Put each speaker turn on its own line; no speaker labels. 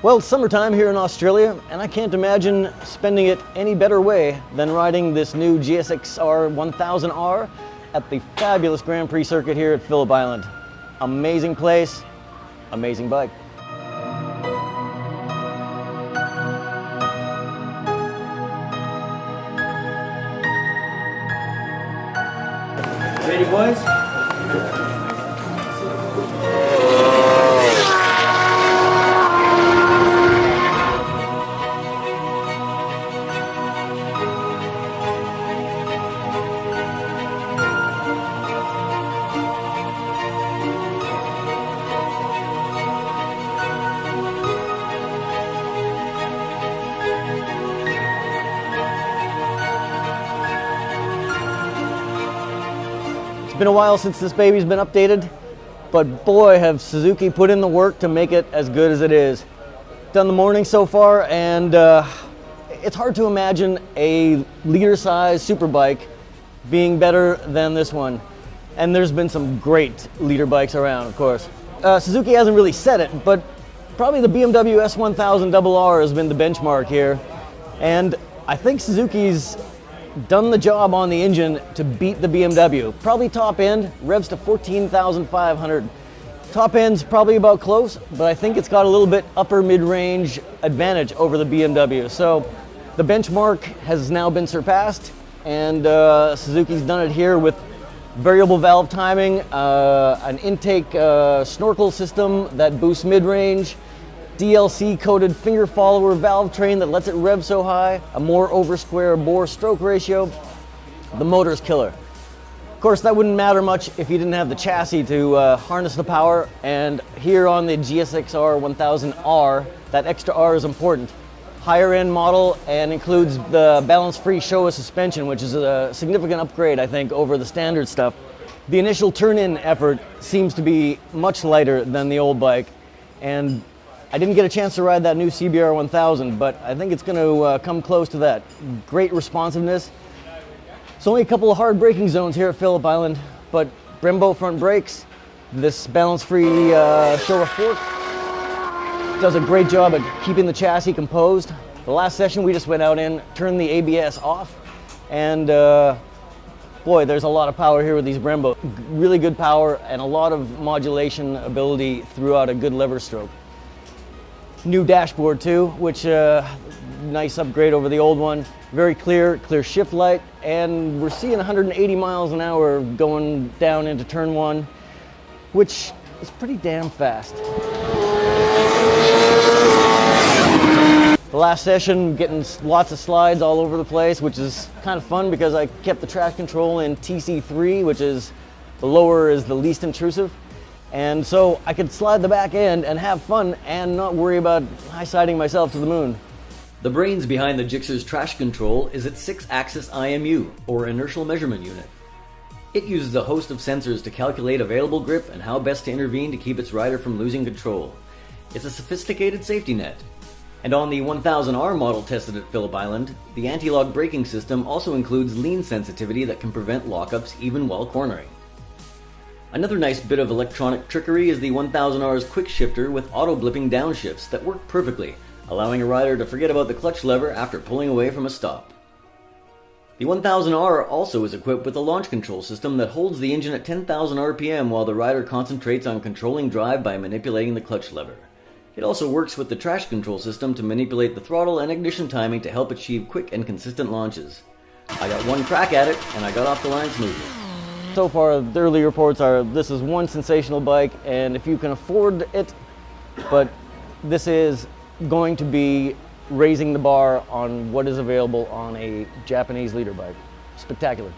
Well, it's summertime here in Australia, and I can't imagine spending it any better way than riding this new GSX-R 1000R at the fabulous Grand Prix circuit here at Phillip Island. Amazing place, amazing bike.
Ready, boys?
It's been a while since this baby's been updated, but boy, have Suzuki put in the work to make it as good as it is. Done the morning so far, and it's hard to imagine a liter-sized superbike being better than this one. And there's been some great liter bikes around, of course. Suzuki hasn't really said it, but probably the BMW S1000RR has been the benchmark here. And I think Suzuki's done the job on the engine to beat the BMW. Probably top end, revs to 14,500. Top end's probably about close, but I think it's got a little bit upper mid-range advantage over the BMW. So the benchmark has now been surpassed, and Suzuki's done it here with variable valve timing, an intake snorkel system that boosts mid-range, DLC-coated finger follower valve train that lets it rev so high, a more over square bore stroke ratio. The motor's killer. Of course, that wouldn't matter much if you didn't have the chassis to harness the power, and here on the GSX-R 1000R, that extra R is important. Higher end model and includes the balance-free Showa suspension, which is a significant upgrade, I think, over the standard stuff. The initial turn-in effort seems to be much lighter than the old bike, and I didn't get a chance to ride that new CBR 1000, but I think it's going to come close to that. Great responsiveness. It's only a couple of hard braking zones here at Phillip Island, but Brembo front brakes, this balance-free Showa fork does a great job at keeping the chassis composed. The last session we just went out in, turned the ABS off, and boy, there's a lot of power here with these Brembo. Really good power and a lot of modulation ability throughout a good lever stroke. New dashboard too, which nice upgrade over the old one. Very clear shift light, and we're seeing 180 miles an hour going down into turn one, which is pretty damn fast. The last session, getting lots of slides all over the place, which is kind of fun because I kept the traction control in TC3, which is the lower is the least intrusive. And so I could slide the back end and have fun and not worry about high-siding myself to the moon.
The brains behind the Gixxer's traction control is its 6-axis IMU, or inertial measurement unit. It uses a host of sensors to calculate available grip and how best to intervene to keep its rider from losing control. It's a sophisticated safety net. And on the 1000R model tested at Phillip Island, the anti-lock braking system also includes lean sensitivity that can prevent lockups even while cornering. Another nice bit of electronic trickery is the 1000R's quick shifter with auto-blipping downshifts that work perfectly, allowing a rider to forget about the clutch lever after pulling away from a stop. The 1000R also is equipped with a launch control system that holds the engine at 10,000 RPM while the rider concentrates on controlling drive by manipulating the clutch lever. It also works with the traction control system to manipulate the throttle and ignition timing to help achieve quick and consistent launches. I got one crack at it, and I got off the line smoothly.
So far, the early reports are this is one sensational bike, and if you can afford it, but this is going to be raising the bar on what is available on a Japanese liter bike. Spectacular.